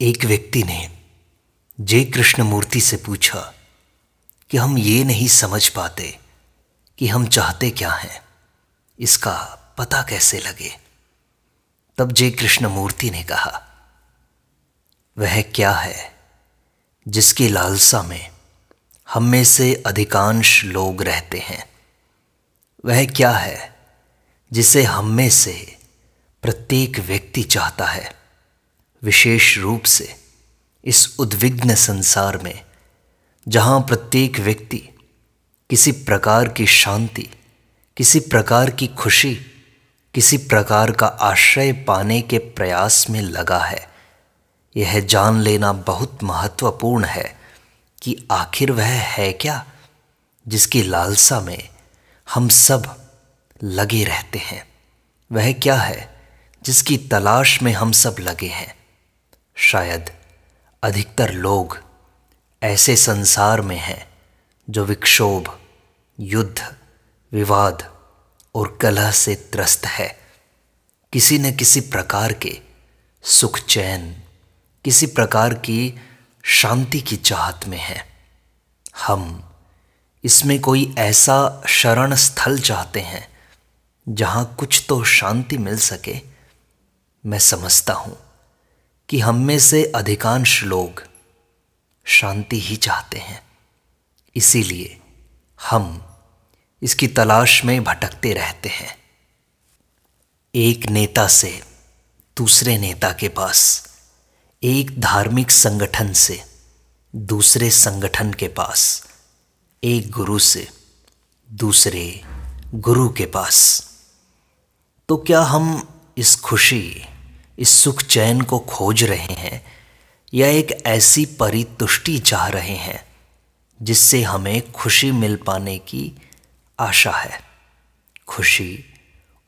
एक व्यक्ति ने जय कृष्णमूर्ति से पूछा कि हम ये नहीं समझ पाते कि हम चाहते क्या हैं, इसका पता कैसे लगे। तब जय कृष्णमूर्ति ने कहा, वह क्या है जिसकी लालसा में हम में से अधिकांश लोग रहते हैं। वह क्या है जिसे हम में से प्रत्येक व्यक्ति चाहता है, विशेष रूप से इस उद्विग्न संसार में जहाँ प्रत्येक व्यक्ति किसी प्रकार की शांति, किसी प्रकार की खुशी, किसी प्रकार का आश्रय पाने के प्रयास में लगा है। यह जान लेना बहुत महत्वपूर्ण है कि आखिर वह है क्या जिसकी लालसा में हम सब लगे रहते हैं। वह क्या है जिसकी तलाश में हम सब लगे हैं। शायद अधिकतर लोग ऐसे संसार में हैं जो विक्षोभ, युद्ध, विवाद और कलह से त्रस्त है। किसी न किसी प्रकार के सुख चैन, किसी प्रकार की शांति की चाहत में है। हम इसमें कोई ऐसा शरण स्थल चाहते हैं जहाँ कुछ तो शांति मिल सके। मैं समझता हूँ कि हम में से अधिकांश लोग शांति ही चाहते हैं, इसीलिए हम इसकी तलाश में भटकते रहते हैं। एक नेता से दूसरे नेता के पास, एक धार्मिक संगठन से दूसरे संगठन के पास, एक गुरु से दूसरे गुरु के पास। तो क्या हम इस खुशी, इस सुख चैन को खोज रहे हैं या एक ऐसी परितुष्टि चाह रहे हैं जिससे हमें खुशी मिल पाने की आशा है। खुशी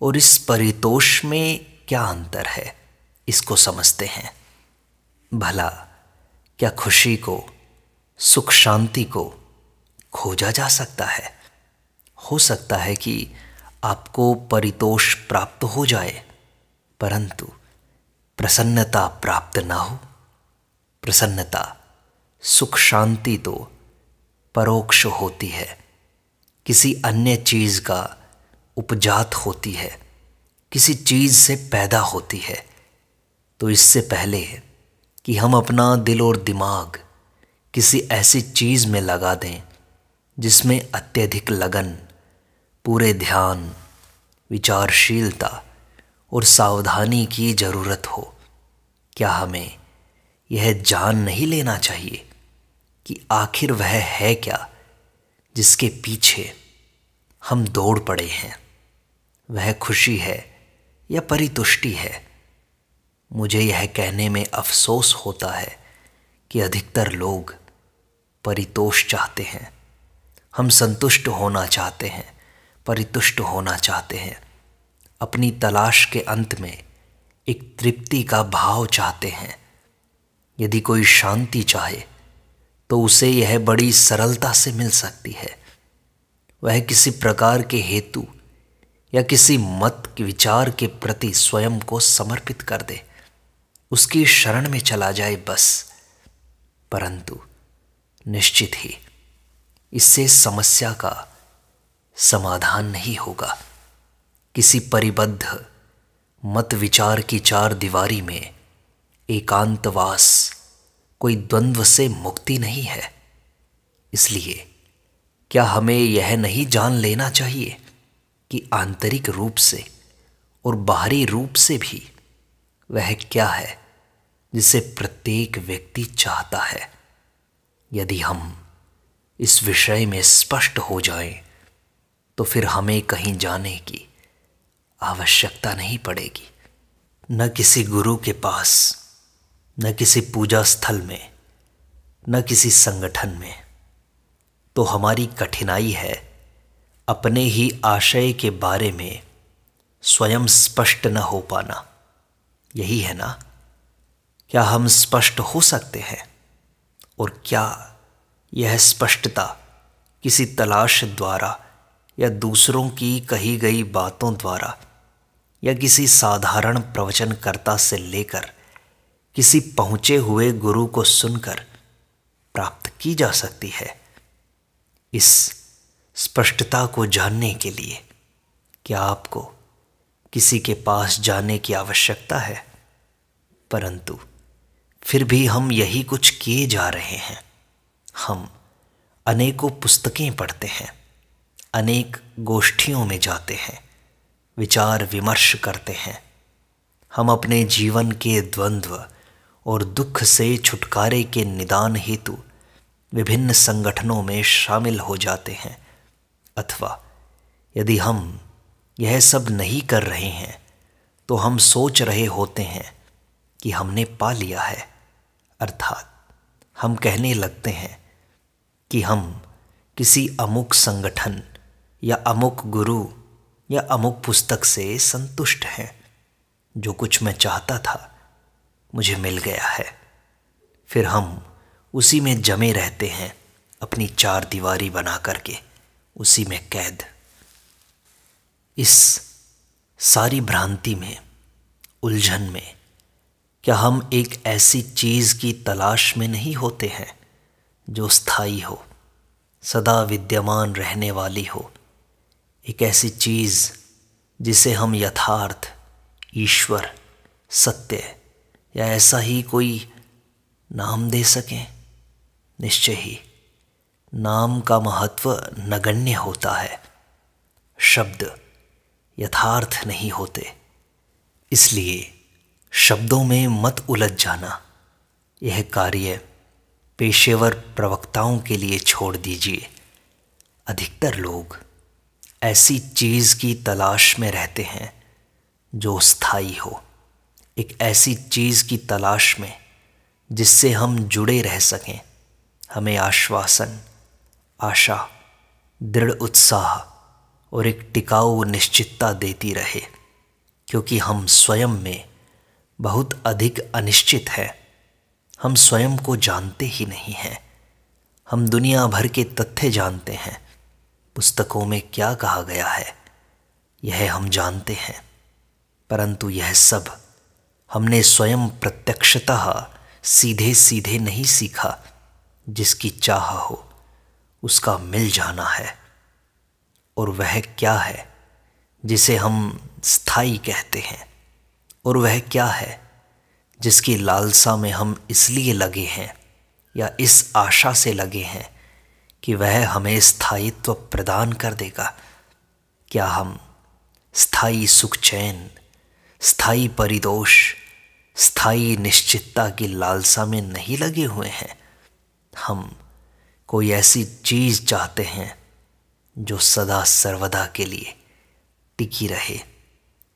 और इस परितोष में क्या अंतर है, इसको समझते हैं। भला क्या खुशी को, सुख शांति को खोजा जा सकता है? हो सकता है कि आपको परितोष प्राप्त हो जाए, परंतु प्रसन्नता प्राप्त ना हो। प्रसन्नता, सुख शांति तो परोक्ष होती है, किसी अन्य चीज़ का उपजात होती है, किसी चीज़ से पैदा होती है। तो इससे पहले कि हम अपना दिल और दिमाग किसी ऐसी चीज़ में लगा दें जिसमें अत्यधिक लगन, पूरे ध्यान, विचारशीलता और सावधानी की ज़रूरत हो, क्या हमें यह जान नहीं लेना चाहिए कि आखिर वह है क्या जिसके पीछे हम दौड़ पड़े हैं? वह खुशी है या परितुष्टि है? मुझे यह कहने में अफसोस होता है कि अधिकतर लोग परितोष चाहते हैं। हम संतुष्ट होना चाहते हैं, परितुष्ट होना चाहते हैं। अपनी तलाश के अंत में एक तृप्ति का भाव चाहते हैं। यदि कोई शांति चाहे तो उसे यह बड़ी सरलता से मिल सकती है। वह किसी प्रकार के हेतु या किसी मत के विचार के प्रति स्वयं को समर्पित कर दे, उसकी शरण में चला जाए बस। परंतु निश्चित ही इससे समस्या का समाधान नहीं होगा। किसी परिबद्ध मत विचार की चार दीवारी में एकांतवास कोई द्वंद्व से मुक्ति नहीं है। इसलिए क्या हमें यह नहीं जान लेना चाहिए कि आंतरिक रूप से और बाहरी रूप से भी वह क्या है जिसे प्रत्येक व्यक्ति चाहता है? यदि हम इस विषय में स्पष्ट हो जाएं, तो फिर हमें कहीं जाने की आवश्यकता नहीं पड़ेगी। न किसी गुरु के पास, न किसी पूजा स्थल में, न किसी संगठन में। तो हमारी कठिनाई है अपने ही आशय के बारे में स्वयं स्पष्ट न हो पाना। यही है ना? क्या हम स्पष्ट हो सकते हैं? और क्या यह स्पष्टता किसी तलाश द्वारा या दूसरों की कही गई बातों द्वारा या किसी साधारण प्रवचनकर्ता से लेकर किसी पहुँचे हुए गुरु को सुनकर प्राप्त की जा सकती है। इस स्पष्टता को जानने के लिए क्या आपको किसी के पास जाने की आवश्यकता है? परंतु फिर भी हम यही कुछ किए जा रहे हैं। हम अनेकों पुस्तकें पढ़ते हैं, अनेक गोष्ठियों में जाते हैं, विचार विमर्श करते हैं। हम अपने जीवन के द्वंद्व और दुख से छुटकारे के निदान हेतु विभिन्न संगठनों में शामिल हो जाते हैं। अथवा यदि हम यह सब नहीं कर रहे हैं तो हम सोच रहे होते हैं कि हमने पा लिया है, अर्थात हम कहने लगते हैं कि हम किसी अमुक संगठन या अमुक गुरु या अमुक पुस्तक से संतुष्ट हैं। जो कुछ मैं चाहता था मुझे मिल गया है। फिर हम उसी में जमे रहते हैं, अपनी चार दीवारी बना करके उसी में कैद। इस सारी भ्रांति में, उलझन में, क्या हम एक ऐसी चीज़ की तलाश में नहीं होते हैं जो स्थायी हो, सदा विद्यमान रहने वाली हो? एक ऐसी चीज़ जिसे हम यथार्थ, ईश्वर, सत्य या ऐसा ही कोई नाम दे सकें? निश्चय ही नाम का महत्व नगण्य होता है, शब्द यथार्थ नहीं होते। इसलिए शब्दों में मत उलझ जाना। यह कार्य पेशेवर प्रवक्ताओं के लिए छोड़ दीजिए। अधिकतर लोग ऐसी चीज़ की तलाश में रहते हैं जो स्थायी हो, एक ऐसी चीज़ की तलाश में जिससे हम जुड़े रह सकें, हमें आश्वासन, आशा, दृढ़ उत्साह और एक टिकाऊ निश्चितता देती रहे। क्योंकि हम स्वयं में बहुत अधिक अनिश्चित है। हम स्वयं को जानते ही नहीं हैं। हम दुनिया भर के तथ्य जानते हैं, पुस्तकों में क्या कहा गया है यह हम जानते हैं, परंतु यह सब हमने स्वयं प्रत्यक्षतः सीधे सीधे नहीं सीखा। जिसकी चाह हो उसका मिल जाना है। और वह क्या है जिसे हम स्थायी कहते हैं? और वह क्या है जिसकी लालसा में हम इसलिए लगे हैं या इस आशा से लगे हैं कि वह हमें स्थायित्व प्रदान कर देगा? क्या हम स्थायी सुख चैन, स्थायी परितोष, स्थायी निश्चितता की लालसा में नहीं लगे हुए हैं? हम कोई ऐसी चीज़ चाहते हैं जो सदा सर्वदा के लिए टिकी रहे,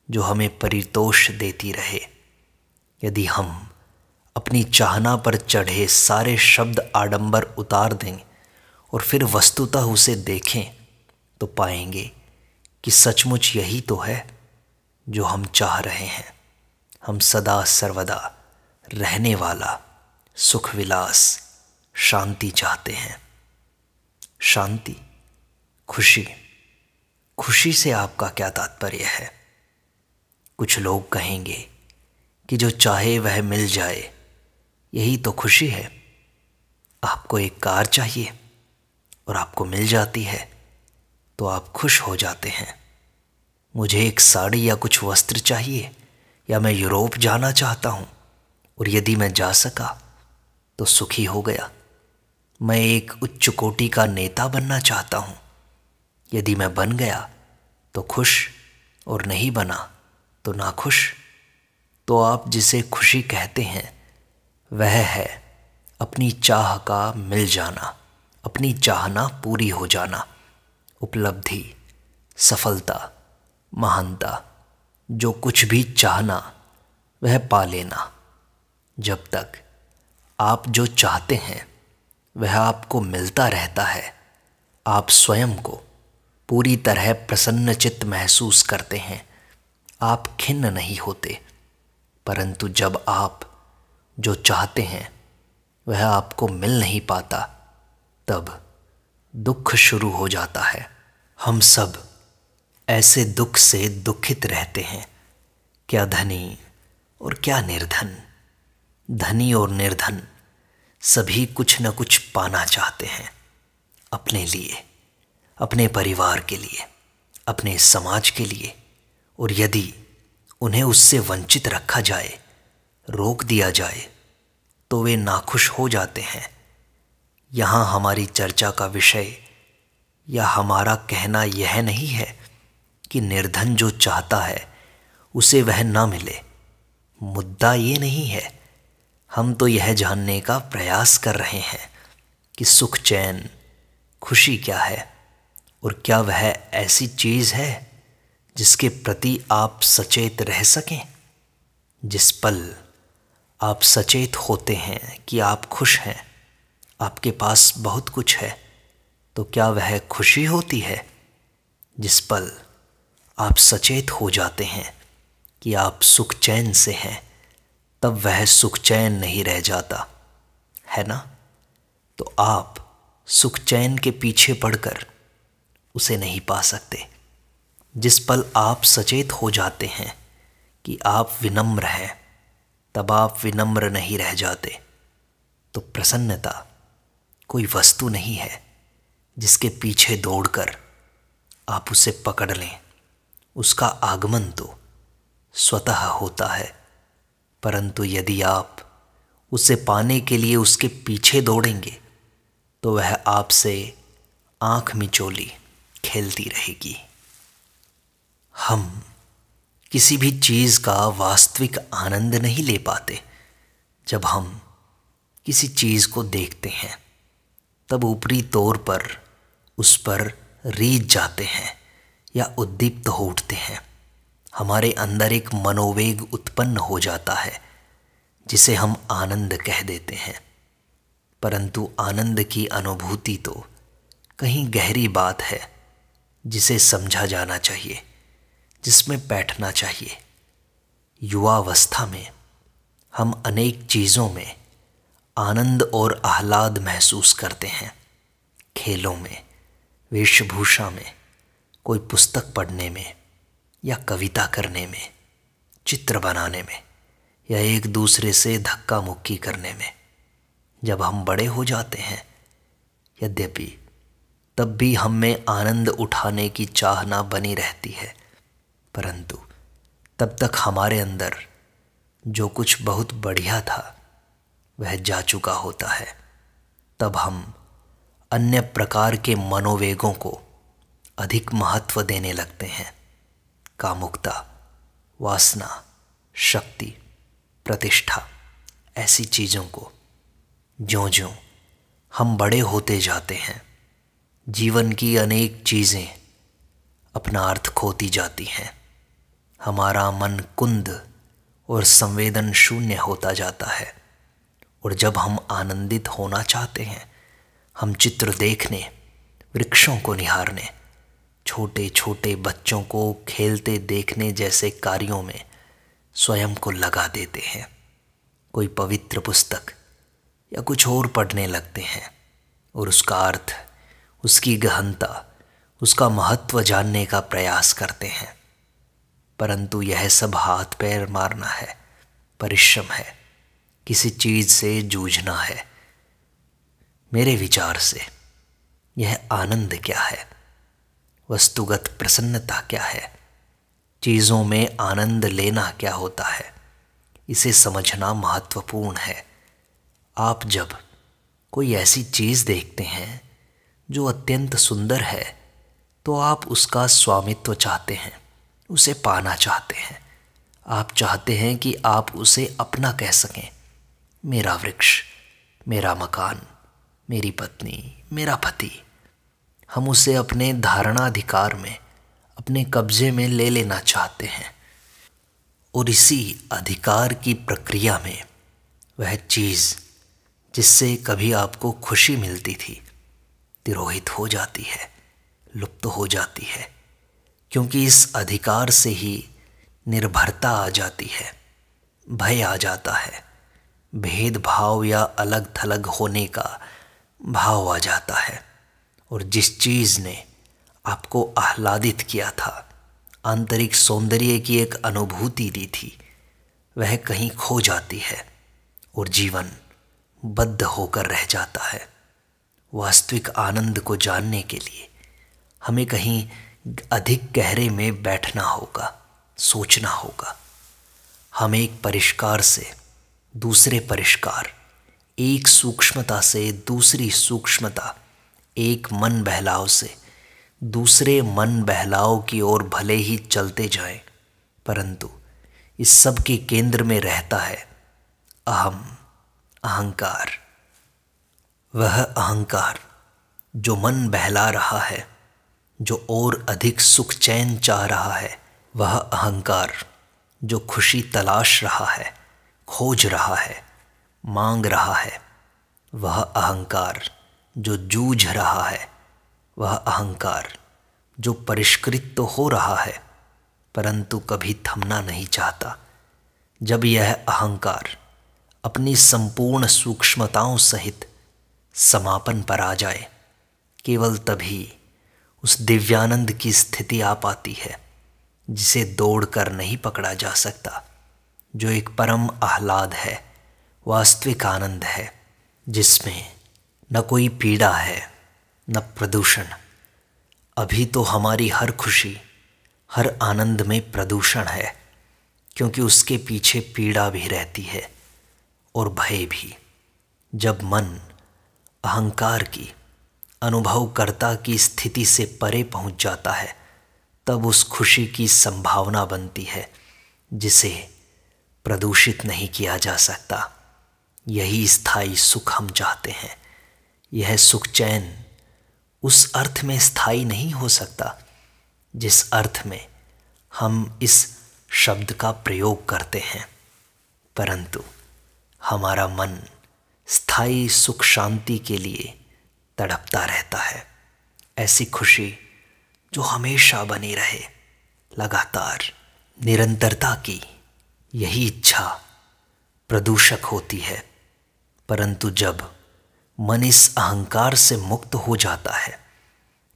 जो हमें परितोष देती रहे। यदि हम अपनी चाहना पर चढ़े सारे शब्द आडंबर उतार दें और फिर वस्तुतः उसे देखें तो पाएंगे कि सचमुच यही तो है जो हम चाह रहे हैं। हम सदा सर्वदा रहने वाला सुख विलास, शांति चाहते हैं। शांति, खुशी। खुशी से आपका क्या तात्पर्य है? कुछ लोग कहेंगे कि जो चाहे वह मिल जाए, यही तो खुशी है। आपको एक कार चाहिए और आपको मिल जाती है तो आप खुश हो जाते हैं। मुझे एक साड़ी या कुछ वस्त्र चाहिए, या मैं यूरोप जाना चाहता हूँ और यदि मैं जा सका तो सुखी हो गया। मैं एक उच्च कोटि का नेता बनना चाहता हूँ, यदि मैं बन गया तो खुश और नहीं बना तो नाखुश। तो आप जिसे खुशी कहते हैं वह है अपनी चाह का मिल जाना, अपनी चाहना पूरी हो जाना, उपलब्धि, सफलता, महानता। जो कुछ भी चाहना वह पा लेना। जब तक आप जो चाहते हैं वह आपको मिलता रहता है, आप स्वयं को पूरी तरह प्रसन्नचित्त महसूस करते हैं, आप खिन्न नहीं होते। परंतु जब आप जो चाहते हैं वह आपको मिल नहीं पाता, तब दुख शुरू हो जाता है। हम सब ऐसे दुख से दुखित रहते हैं, क्या धनी और क्या निर्धन, धनी और निर्धन सभी कुछ न कुछ पाना चाहते हैं, अपने लिए, अपने परिवार के लिए, अपने समाज के लिए। और यदि उन्हें उससे वंचित रखा जाए, रोक दिया जाए, तो वे नाखुश हो जाते हैं। यहाँ हमारी चर्चा का विषय या हमारा कहना यह नहीं है कि निर्धन जो चाहता है उसे वह ना मिले। मुद्दा ये नहीं है। हम तो यह जानने का प्रयास कर रहे हैं कि सुख, चैन, खुशी क्या है, और क्या वह ऐसी चीज़ है जिसके प्रति आप सचेत रह सकें। जिस पल आप सचेत होते हैं कि आप खुश हैं, आपके पास बहुत कुछ है, तो क्या वह खुशी होती है। जिस पल आप सचेत हो जाते हैं कि आप सुख चैन से हैं, तब वह सुख चैन नहीं रह जाता, है ना। तो आप सुख चैन के पीछे पड़कर उसे नहीं पा सकते। जिस पल आप सचेत हो जाते हैं कि आप विनम्र हैं, तब आप विनम्र नहीं रह जाते। तो प्रसन्नता कोई वस्तु नहीं है जिसके पीछे दौड़कर आप उसे पकड़ लें। उसका आगमन तो स्वतः होता है, परंतु यदि आप उसे पाने के लिए उसके पीछे दौड़ेंगे तो वह आपसे आँख मिचोली खेलती रहेगी। हम किसी भी चीज़ का वास्तविक आनंद नहीं ले पाते। जब हम किसी चीज़ को देखते हैं तब ऊपरी तौर पर उस पर रीझ जाते हैं या उद्दीप्त हो उठते हैं। हमारे अंदर एक मनोवेग उत्पन्न हो जाता है जिसे हम आनंद कह देते हैं। परंतु आनंद की अनुभूति तो कहीं गहरी बात है जिसे समझा जाना चाहिए, जिसमें बैठना चाहिए। युवावस्था में हम अनेक चीज़ों में आनंद और आह्लाद महसूस करते हैं। खेलों में, वेशभूषा में, कोई पुस्तक पढ़ने में या कविता करने में, चित्र बनाने में या एक दूसरे से धक्का मुक्की करने में। जब हम बड़े हो जाते हैं, यद्यपि तब भी हम में आनंद उठाने की चाहना बनी रहती है, परंतु तब तक हमारे अंदर जो कुछ बहुत बढ़िया था वह जा चुका होता है। तब हम अन्य प्रकार के मनोवेगों को अधिक महत्व देने लगते हैं। कामुकता, वासना, शक्ति, प्रतिष्ठा, ऐसी चीज़ों को। ज्यों-ज्यों हम बड़े होते जाते हैं, जीवन की अनेक चीज़ें अपना अर्थ खोती जाती हैं। हमारा मन कुंद और संवेदन शून्य होता जाता है। और जब हम आनंदित होना चाहते हैं, हम चित्र देखने, वृक्षों को निहारने, छोटे छोटे बच्चों को खेलते देखने जैसे कार्यों में स्वयं को लगा देते हैं। कोई पवित्र पुस्तक या कुछ और पढ़ने लगते हैं और उसका अर्थ, उसकी गहनता, उसका महत्व जानने का प्रयास करते हैं। परंतु यह सब हाथ पैर मारना है, परिश्रम है, किसी चीज़ से जूझना है। मेरे विचार से यह आनंद क्या है, वस्तुगत प्रसन्नता क्या है, चीज़ों में आनंद लेना क्या होता है, इसे समझना महत्वपूर्ण है। आप जब कोई ऐसी चीज़ देखते हैं जो अत्यंत सुंदर है, तो आप उसका स्वामित्व चाहते हैं, उसे पाना चाहते हैं। आप चाहते हैं कि आप उसे अपना कह सकें। मेरा वृक्ष, मेरा मकान, मेरी पत्नी, मेरा पति। हम उसे अपने धारणाधिकार में, अपने कब्जे में ले लेना चाहते हैं। और इसी अधिकार की प्रक्रिया में वह चीज़ जिससे कभी आपको खुशी मिलती थी, तिरोहित हो जाती है, लुप्त हो जाती है। क्योंकि इस अधिकार से ही निर्भरता आ जाती है, भय आ जाता है, भेदभाव या अलग थलग होने का भाव आ जाता है। और जिस चीज़ ने आपको आह्लादित किया था, आंतरिक सौंदर्य की एक अनुभूति दी थी, वह कहीं खो जाती है और जीवन बद्ध होकर रह जाता है। वास्तविक आनंद को जानने के लिए हमें कहीं अधिक गहरे में बैठना होगा, सोचना होगा। हम एक परिष्कार से दूसरे परिष्कार, एक सूक्ष्मता से दूसरी सूक्ष्मता, एक मन बहलाव से दूसरे मन बहलाव की ओर भले ही चलते जाएं, परंतु इस सब के केंद्र में रहता है अहम, अहंकार। वह अहंकार जो मन बहला रहा है, जो और अधिक सुख चैन चाह रहा है। वह अहंकार जो खुशी तलाश रहा है, खोज रहा है, मांग रहा है। वह अहंकार जो जूझ रहा है। वह अहंकार जो परिष्कृत तो हो रहा है, परंतु कभी थमना नहीं चाहता। जब यह अहंकार अपनी संपूर्ण सूक्ष्मताओं सहित समापन पर आ जाए, केवल तभी उस दिव्यानंद की स्थिति आ पाती है जिसे दौड़कर नहीं पकड़ा जा सकता, जो एक परम आह्लाद है, वास्तविक आनंद है, जिसमें न कोई पीड़ा है न प्रदूषण। अभी तो हमारी हर खुशी, हर आनंद में प्रदूषण है, क्योंकि उसके पीछे पीड़ा भी रहती है और भय भी। जब मन अहंकार की, अनुभवकर्ता की स्थिति से परे पहुंच जाता है, तब उस खुशी की संभावना बनती है जिसे प्रदूषित नहीं किया जा सकता। यही स्थायी सुख हम चाहते हैं। यह सुख चैन उस अर्थ में स्थायी नहीं हो सकता जिस अर्थ में हम इस शब्द का प्रयोग करते हैं, परंतु हमारा मन स्थायी सुख शांति के लिए तड़पता रहता है। ऐसी खुशी जो हमेशा बनी रहे, लगातार, निरंतरता की, यही इच्छा प्रदूषक होती है। परंतु जब मन इस अहंकार से मुक्त हो जाता है,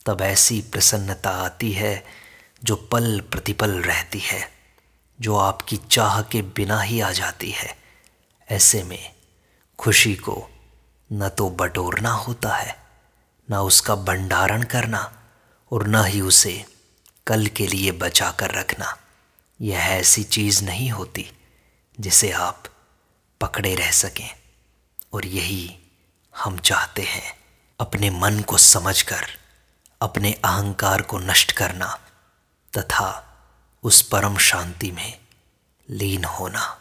तब ऐसी प्रसन्नता आती है जो पल प्रतिपल रहती है, जो आपकी चाह के बिना ही आ जाती है। ऐसे में खुशी को न तो बटोरना होता है, न उसका भंडारण करना, और न ही उसे कल के लिए बचा कर रखना। यह ऐसी चीज़ नहीं होती जिसे आप पकड़े रह सकें। और यही हम चाहते हैं, अपने मन को समझकर अपने अहंकार को नष्ट करना तथा उस परम शांति में लीन होना।